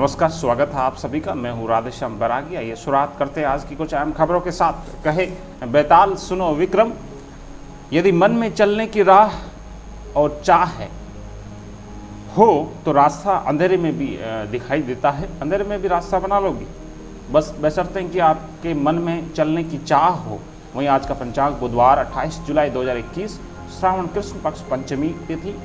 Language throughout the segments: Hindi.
नमस्कार, स्वागत है आप सभी का। मैं हूँ राधेश्याम बैरागी। आइए शुरुआत करते हैं आज की कुछ अहम खबरों के साथ। कहे बेताल सुनो विक्रम, यदि मन में चलने की राह और चाह है हो तो रास्ता अंधेरे में भी दिखाई देता है। अंधेरे में भी रास्ता बना लोगी, बस बशर्ते कि आपके मन में चलने की चाह हो। वहीं आज का पंचांग बुधवार 28 जुलाई 2021, श्रावण कृष्ण पक्ष पंचमी तिथि,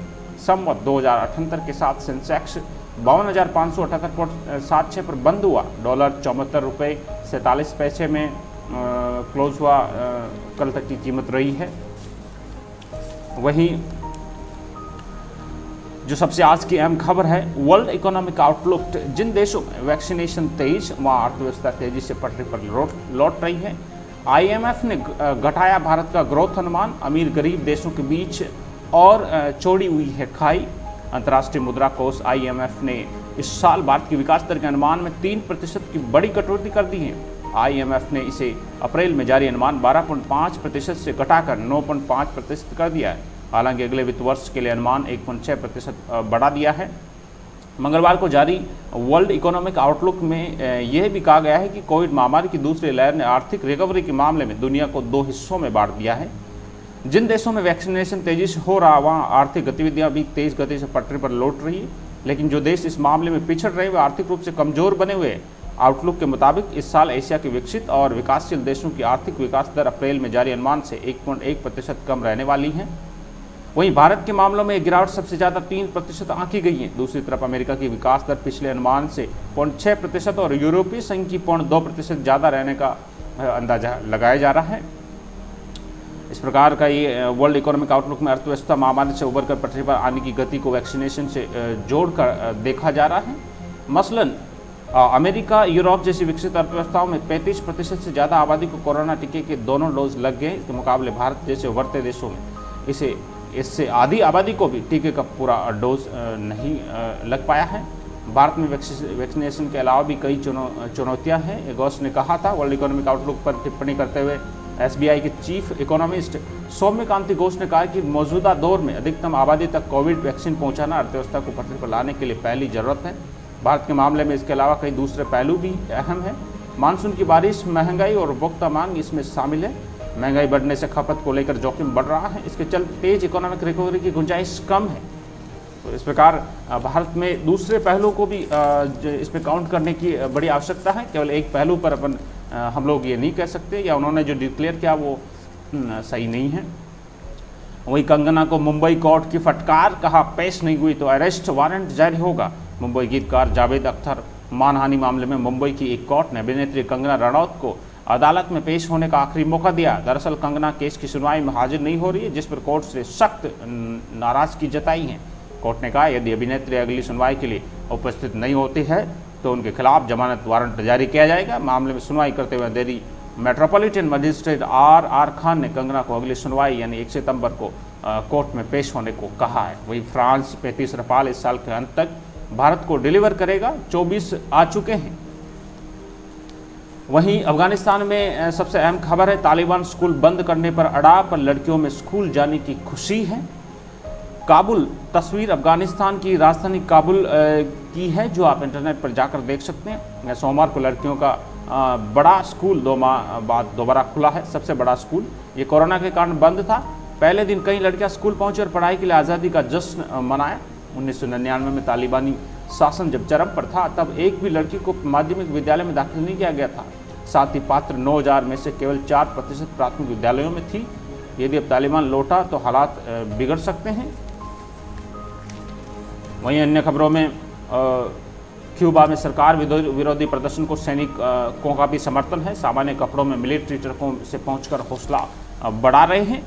संवत 2078 के साथ सेंसेक्स 52,578.76 पर बंद हुआ। डॉलर 74 रुपये 47 पैसे में क्लोज हुआ। कल तक की कीमत रही है। वहीं जो सबसे आज की अहम खबर है, वर्ल्ड इकोनॉमिक आउटलुक। जिन देशों में वैक्सीनेशन तेज, वहाँ अर्थव्यवस्था तेजी से पटरी पर लौट रही है। IMF ने घटाया भारत का ग्रोथ अनुमान। अमीर गरीब देशों के बीच और चौड़ी हुई है खाई। अंतर्राष्ट्रीय मुद्रा कोष IMF ने इस साल भारत की विकास दर के अनुमान में 3% की बड़ी कटौती कर दी है। IMF ने इसे अप्रैल में जारी अनुमान 12.5% से घटाकर 9.5% कर दिया है। हालांकि अगले वित्त वर्ष के लिए अनुमान 1.6% बढ़ा दिया है। मंगलवार को जारी वर्ल्ड इकोनॉमिक आउटलुक में यह भी कहा गया है कि कोविड महामारी की दूसरी लहर ने आर्थिक रिकवरी के मामले में दुनिया को 2 हिस्सों में बांट दिया है। जिन देशों में वैक्सीनेशन तेजी से हो रहा, वहाँ आर्थिक गतिविधियाँ भी तेज गति से पटरी पर लौट रही है। लेकिन जो देश इस मामले में पिछड़ रहे, वे आर्थिक रूप से कमजोर बने हुए हैं। आउटलुक के मुताबिक इस साल एशिया के विकसित और विकासशील देशों की आर्थिक विकास दर अप्रैल में जारी अनुमान से 1.1% कम रहने वाली है। वहीं भारत के मामलों में गिरावट सबसे ज़्यादा 3% आंकी गई है। दूसरी तरफ अमेरिका की विकास दर पिछले अनुमान से 0.6% और यूरोपीय संघ की 0.2% ज़्यादा रहने का अंदाजा लगाया जा रहा है। इस प्रकार का ये वर्ल्ड इकोनॉमिक आउटलुक में अर्थव्यवस्था महामारी से उबरकर पटरी पर आने की गति को वैक्सीनेशन से जोड़कर देखा जा रहा है। मसलन अमेरिका, यूरोप जैसी विकसित अर्थव्यवस्थाओं में 35% से ज़्यादा आबादी को कोरोना टीके के दोनों डोज लग गए। इसके मुकाबले भारत जैसे उभरते देशों में इससे आधी आबादी को भी टीके का पूरा डोज नहीं लग पाया है। भारत में वैक्सीनेशन के अलावा भी कई चुनौतियां हैं। घोष ने कहा था। वर्ल्ड इकोनॉमिक आउटलुक पर टिप्पणी करते हुए SBI के चीफ इकोनॉमिस्ट सौम्यकांति घोष ने कहा कि मौजूदा दौर में अधिकतम आबादी तक कोविड वैक्सीन पहुंचाना अर्थव्यवस्था को पटरी पर लाने के लिए पहली जरूरत है। भारत के मामले में इसके अलावा कई दूसरे पहलू भी अहम हैं। मानसून की बारिश, महंगाई और उपभोक्ता मांग इसमें शामिल है। महंगाई बढ़ने से खपत को लेकर जोखिम बढ़ रहा है। इसके चलते तेज इकोनॉमिक रिकवरी की गुंजाइश कम है। तो इस प्रकार भारत में दूसरे पहलू को भी इस पर काउंट करने की बड़ी आवश्यकता है। केवल एक पहलू पर हम लोग ये नहीं कह सकते, या उन्होंने जो डिक्लेयर किया वो सही नहीं है। वहीं कंगना को मुंबई कोर्ट की फटकार, कहा पेश नहीं हुई तो अरेस्ट वारंट जारी होगा। मुंबई गीतकार जावेद अख्तर मानहानि मामले में मुंबई की एक कोर्ट ने अभिनेत्री कंगना रनौत को अदालत में पेश होने का आखिरी मौका दिया। दरअसल कंगना केस की सुनवाई में हाजिर नहीं हो रही है, जिस पर कोर्ट से सख्त नाराजगी जताई है। कोर्ट ने कहा यदि अभिनेत्री अगली सुनवाई के लिए उपस्थित नहीं होती है तो उनके खिलाफ जमानत वारंट जारी किया जाएगा। मामले में सुनवाई करते हुए Delhi metropolitan magistrate RR Khan ने कंगना को अगली सुनवाई यानी 1 सितंबर को कोर्ट में पेश होने को कहा है। वहीं फ्रांस 35 रफाल इस साल के अंत तक भारत को डिलीवर करेगा। 24 आ चुके हैं। वहीं अफगानिस्तान में सबसे अहम खबर है, तालिबान स्कूल बंद करने पर अड़ा, पर लड़कियों में स्कूल जाने की खुशी है। काबुल तस्वीर अफगानिस्तान की राजधानी काबुल की है, जो आप इंटरनेट पर जाकर देख सकते हैं। सोमवार को लड़कियों का बड़ा स्कूल 2 माह बाद दोबारा खुला है। सबसे बड़ा स्कूल ये कोरोना के कारण बंद था। पहले दिन कई लड़कियां स्कूल पहुंची और पढ़ाई के लिए आज़ादी का जश्न मनाया। 1999 में तालिबानी शासन जब चरम पर था, तब एक भी लड़की को माध्यमिक विद्यालय में दाखिल नहीं किया गया था। साथ ही पात्र 9000 में से केवल 4% प्राथमिक विद्यालयों में थी। यदि अब तालिबान लौटा तो हालात बिगड़ सकते हैं। वहीं अन्य खबरों में क्यूबा में सरकार विरोधी प्रदर्शन को सैनिकों का भी समर्थन है। सामान्य कपड़ों में मिलिट्री ट्रकों से पहुंचकर हौसला बढ़ा रहे हैं।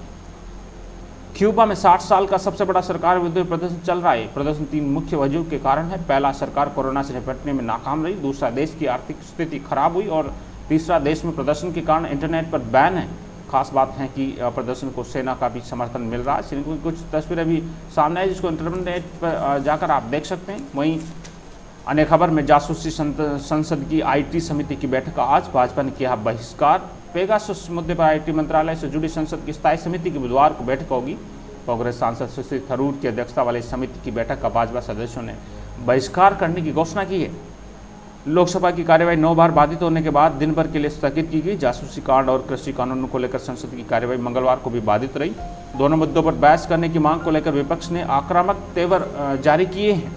क्यूबा में 60 साल का सबसे बड़ा सरकार विरोधी प्रदर्शन चल रहा है। प्रदर्शन 3 मुख्य वजहों के कारण है। पहला, सरकार कोरोना से निपटने में नाकाम रही। दूसरा, देश की आर्थिक स्थिति खराब हुई। और तीसरा, देश में प्रदर्शन के कारण इंटरनेट पर बैन है। खास बात है कि प्रदर्शन को सेना का भी समर्थन मिल रहा है। सेना की कुछ तस्वीरें भी सामने आई, जिसको इंटरनेट पर जाकर आप देख सकते हैं। वहीं अन्य खबर में जासूसी संसद की IT समिति की बैठक आज, भाजपा ने किया बहिष्कार। पेगासस मुद्दे पर IT मंत्रालय से जुड़ी संसद की स्थायी समिति की बुधवार को बैठक होगी। कांग्रेस सांसद शशि थरूर की अध्यक्षता वाली समिति की बैठक का भाजपा सदस्यों ने बहिष्कार करने की घोषणा की है। लोकसभा की कार्यवाही 9 बार बाधित होने के बाद दिन भर के लिए स्थगित की गई। जासूसी कांड और कृषि कानूनों को लेकर संसद की कार्यवाही मंगलवार को भी बाधित रही। दोनों मुद्दों पर बहस करने की मांग को लेकर विपक्ष ने आक्रामक तेवर जारी किए हैं।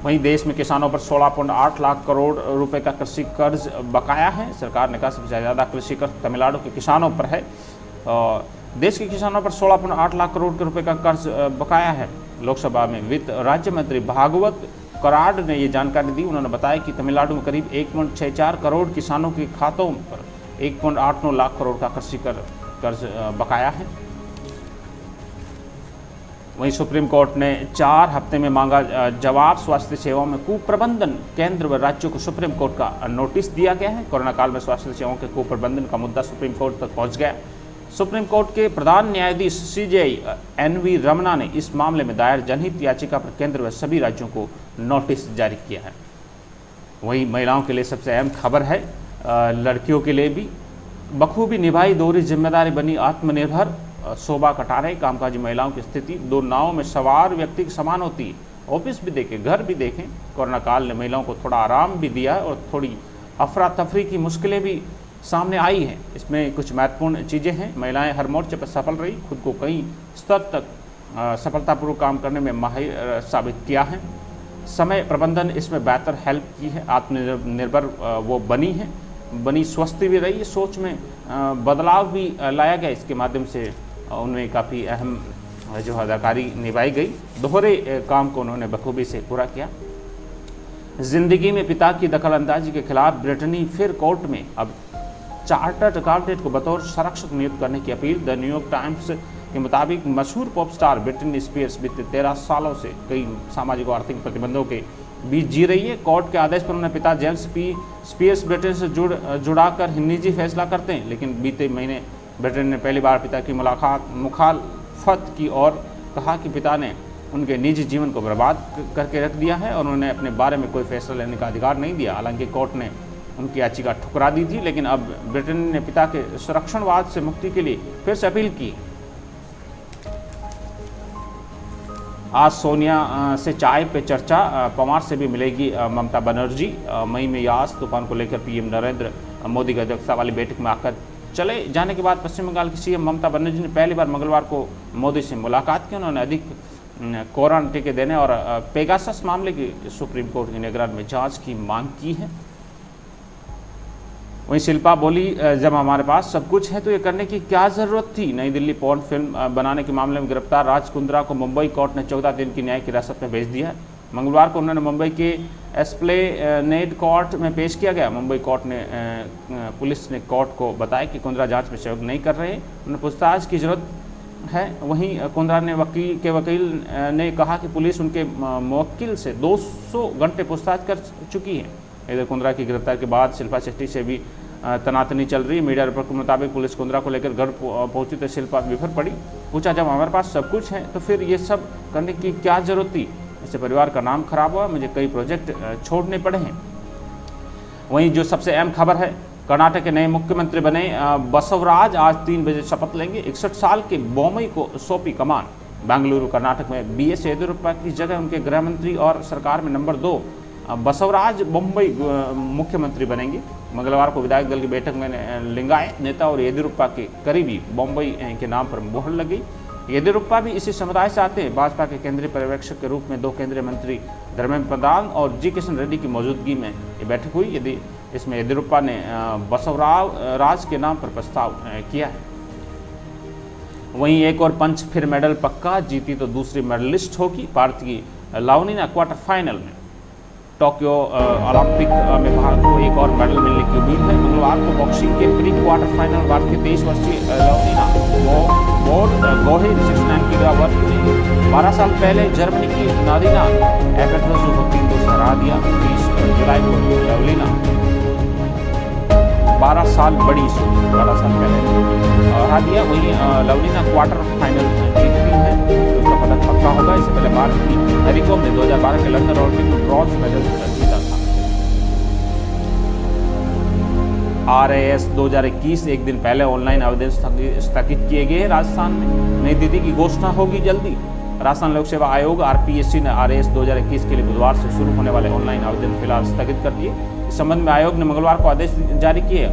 वहीं देश में किसानों पर 16.8 लाख करोड़ रुपए का कृषि कर्ज बकाया है। सरकार ने कहा सबसे ज़्यादा कृषि कर्ज तमिलनाडु के किसानों पर है। देश के किसानों पर 16.8 लाख करोड़ रुपए का कर्ज बकाया है। लोकसभा में वित्त राज्य मंत्री भागवत कराड ने ये जानकारी दी। उन्होंने बताया कि तमिलनाडु में करीब 1.64 करोड़ किसानों के खातों पर 1.89 लाख करोड़ का कृषि कर्ज बकाया है। वहीं सुप्रीम कोर्ट ने 4 हफ्ते में मांगा जवाब। स्वास्थ्य सेवाओं में कुप्रबंधन, केंद्र व राज्यों को सुप्रीम कोर्ट का नोटिस दिया गया है। कोरोना काल में स्वास्थ्य सेवाओं के कुप्रबंधन का मुद्दा सुप्रीम कोर्ट तक पहुंच गया। सुप्रीम कोर्ट के प्रधान न्यायाधीश सीजेआई एनवी रमना ने इस मामले में दायर जनहित याचिका पर केंद्र व सभी राज्यों को नोटिस जारी किया है। वहीं महिलाओं के लिए सबसे अहम खबर है, लड़कियों के लिए भी बखूबी निभाई दोहरी जिम्मेदारी बनी आत्मनिर्भर। शोभा कटारे, कामकाजी महिलाओं की स्थिति 2 नावों में सवार व्यक्ति के समान होती है। ऑफिस भी देखें, घर भी देखें, कोरोना काल ने महिलाओं को थोड़ा आराम भी दिया और थोड़ी अफरा तफरी की मुश्किलें भी सामने आई हैं। इसमें कुछ महत्वपूर्ण चीज़ें हैं। महिलाएं हर मोर्चे पर सफल रही, खुद को कई स्तर तक सफलतापूर्वक काम करने में माहिर साबित किया है। समय प्रबंधन इसमें बेहतर हेल्प की है। आत्मनिर्भर वो बनी स्वस्थ भी रही। सोच में बदलाव भी लाया गया। इसके माध्यम से उनमें काफ़ी अहम जो अदाकारी निभाई गई। दोहरे काम को उन्होंने बखूबी से पूरा किया। जिंदगी में पिता की दखलंदाजी के खिलाफ ब्रिटेनी फिर कोर्ट में अब चार्टर्ड अकाउंटेंट को बतौर संरक्षक नियुक्त करने की अपील। द न्यूयॉर्क टाइम्स के मुताबिक मशहूर पॉप स्टार ब्रिटनी स्पीयर्स बीते 13 सालों से कई सामाजिक और आर्थिक प्रतिबंधों के बीच जी रही है। कोर्ट के आदेश पर उन्होंने पिता जेम्स पी स्पीयर्स ब्रिटेन से जुड़ाकर निजी फैसला करते हैं, लेकिन बीते महीने ब्रिटेन ने पहली बार पिता की मुखालफत की और कहा कि पिता ने उनके निजी जीवन को बर्बाद करके रख दिया है और उन्होंने अपने बारे में कोई फैसला लेने का अधिकार नहीं दिया। हालांकि कोर्ट ने उनकी याचिका ठुकरा दी थी, लेकिन अब ब्रिटेन ने पिता के संरक्षणवाद से मुक्ति के लिए फिर से अपील की। आज सोनिया से चाय पे चर्चा, पवार से भी मिलेगी ममता बनर्जी। मई में यास तूफान को लेकर पीएम नरेंद्र मोदी की अध्यक्षता वाली बैठक में आकर चले जाने के बाद पश्चिम बंगाल की सीएम ममता बनर्जी ने पहली बार मंगलवार को मोदी से मुलाकात की। उन्होंने अधिक कोरोना टीके देने और पेगासस मामले की सुप्रीम कोर्ट की निगरानी में जांच की मांग की है। वहीं शिल्पा बोली, जब हमारे पास सब कुछ है तो ये करने की क्या ज़रूरत थी। नई दिल्ली पोर्न फिल्म बनाने के मामले में गिरफ्तार राज कुंद्रा को मुंबई कोर्ट ने 14 दिन की न्यायिक हिरासत में भेज दिया है। मंगलवार को उन्होंने मुंबई के एस्प्लेनेड कोर्ट में पेश किया गया। मुंबई कोर्ट ने पुलिस ने कोर्ट को बताया कि कुंद्रा जांच में सहयोग नहीं कर रहे, उन्हें पूछताछ की जरूरत है। वहीं कुंद्रा ने वकील ने कहा कि पुलिस उनके मुवक्किल से 200 घंटे पूछताछ कर चुकी है। इधर कुंद्रा की गिरफ्तार के बाद शिल्पा शेट्टी से भी तनातनी चल रही है। मीडिया रिपोर्ट के मुताबिक पुलिस कुंद्रा को लेकर घर पहुंची तो शिल्पा बिफर पड़ी। पूछा, जब हमारे पास सब कुछ है तो फिर ये सब करने की क्या जरूरत थी। इससे परिवार का नाम खराब हुआ, मुझे कई प्रोजेक्ट छोड़ने पड़े हैं। वहीं जो सबसे अहम खबर है, कर्नाटक के नए मुख्यमंत्री बने बसवराज आज 3 बजे शपथ लेंगे। 61 साल के बोम्मई को सौंपी कमान। बेंगलुरु कर्नाटक में बीएस येदियुरप्पा की जगह उनके गृह मंत्री और सरकार में नंबर 2 बसवराज मुंबई मुख्यमंत्री बनेंगे। मंगलवार को विधायक दल की बैठक में लिंगायत नेता और येदियुरप्पा के करीबी मुंबई के नाम पर मुहर लगी। येदियुरप्पा भी इसी समुदाय से आते हैं। भाजपा के केंद्रीय पर्यवेक्षक के रूप में 2 केंद्रीय मंत्री धर्मेंद्र प्रधान और जी किशन रेड्डी की मौजूदगी में ये बैठक हुई। यदि इसमें येदियुरप्पा ने बसवराज के नाम पर प्रस्ताव किया है। वहीं एक और पंच फिर मेडल पक्का, जीती तो दूसरी मेडलिस्ट होगी। भारत की लावनीना क्वार्टर फाइनल में टोक्यो ओलंपिक में भारत को एक और मेडल मिलने की उम्मीद है। मंगलवार को बॉक्सिंग के प्री क्वार्टर फाइनल भारत के 23 वर्षीय लावनीना गोहे 69 किलो वर्ग में 12 साल पहले जर्मनी की नादिना एपेट्रोजो को 3-2 से हरा दिया। 30 जुलाई को लावनीना 12 साल पहले हरा दिया। वहीं लावनीना क्वार्टर फाइनल जीतती है तो उसका पदक पक्का होगा। इससे पहले भारत की मैरीकॉम ने 2012 के लंदन ओलंपिक में ब्रॉन्ज मेडल जीता था। RAS 2021 एक दिन पहले ऑनलाइन आवेदन स्थगित किए गए। राजस्थान में नई तिथि की घोषणा होगी जल्दी। राजस्थान लोक सेवा आयोग RPSC ने RAS 2021 के लिए बुधवार से शुरू होने वाले ऑनलाइन आवेदन फिलहाल स्थगित कर दिए। इस संबंध में आयोग ने मंगलवार को आदेश जारी किए।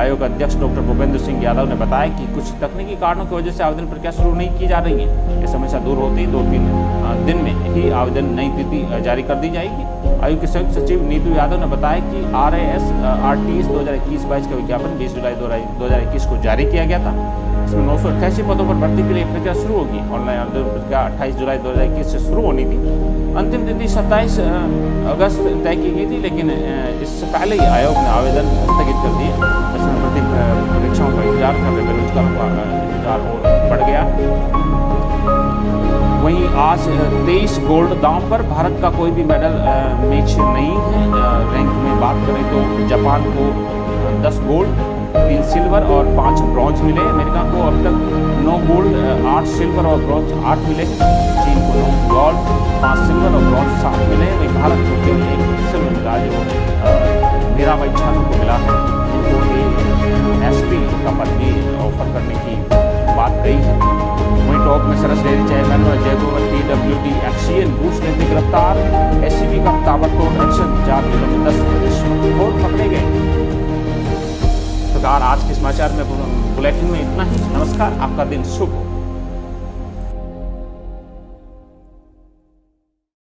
आयोग अध्यक्ष डॉक्टर भूपेंद्र सिंह यादव ने बताया कि कुछ तकनीकी कारणों की वजह से आवेदन प्रक्रिया शुरू नहीं की जा रही है। ये समस्या दूर होते ही 2-3 दिन में ही आवेदन नई तिथि जारी कर दी जाएगी। आयोग के संयुक्त सचिव नीतू यादव ने बताया कि RAS RTS 2021-22 का विज्ञापन 20 जुलाई 2021 को जारी किया गया था। इसमें 988 पदों पर भर्ती के लिए प्रक्रिया शुरू होगी। ऑनलाइन आवेदन प्रक्रिया 28 जुलाई 2021 से शुरू होनी थी। अंतिम तिथि 27 अगस्त तय की गई थी, लेकिन इससे पहले ही आयोग ने आवेदन स्थगित कर दिए। इसमें प्रति परीक्षाओं का इंतजार कर रहे बेरोजगारों का इंतजार और बढ़ गया। वहीं आज 23 गोल्ड दांव पर भारत का कोई भी मेडल मैच नहीं है। रैंक में बात करें तो जापान को 10 गोल्ड, 3 सिल्वर और 5 ब्रॉन्ज मिले। अमेरिका को अब तक 9 गोल्ड, 8 सिल्वर और ब्रॉन्ज 8 मिले। चीन को 9 गोल्ड, 5 सिल्वर और ब्रॉन्ज 7 मिले। वहीं भारत को केवल 1 सिल्वर मिला, जो मीराबाई चानू को मिला है। उनको SP का पद भी ऑफर करने की बात कही है। वहीं टॉप में सरस डेयरी चेयरमैन और जयपुर TWD एक्सियन बूस्ट ने गिरफ्तार। SCB का ताबड़तोड़ एक्शन, 4 जिलों में 10 रिश्वतखोर पकड़े गए। आज के समाचार में बुलेटिन में इतना ही। नमस्कार, आपका दिन शुभ हो।